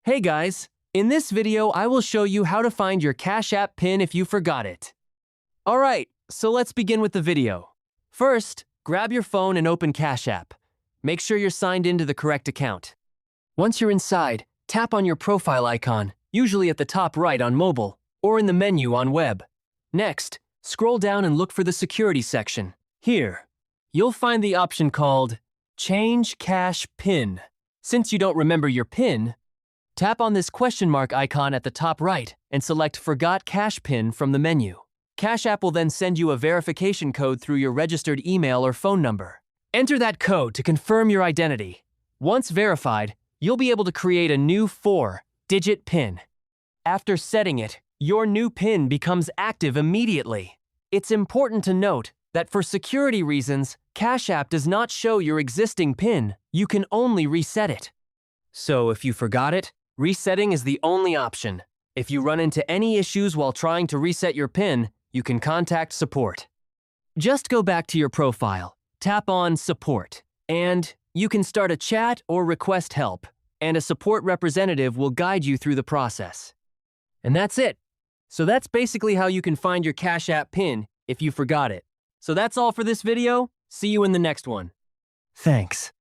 Hey guys, in this video I will show you how to find your Cash App PIN if you forgot it. Alright, so let's begin with the video. First, grab your phone and open Cash App. Make sure you're signed into the correct account. Once you're inside, tap on your profile icon, usually at the top right on mobile, or in the menu on web. Next, scroll down and look for the security section. Here, you'll find the option called Change Cash PIN. Since you don't remember your PIN, tap on this question mark icon at the top right and select Forgot Cash PIN from the menu. Cash App will then send you a verification code through your registered email or phone number. Enter that code to confirm your identity. Once verified, you'll be able to create a new 4-digit PIN. After setting it, your new PIN becomes active immediately. It's important to note that for security reasons, Cash App does not show your existing PIN. You can only reset it. So if you forgot it, resetting is the only option. If you run into any issues while trying to reset your PIN, you can contact support. Just go back to your profile, tap on Support, and you can start a chat or request help, and a support representative will guide you through the process. And that's it. So that's basically how you can find your Cash App PIN if you forgot it. So that's all for this video. See you in the next one. Thanks.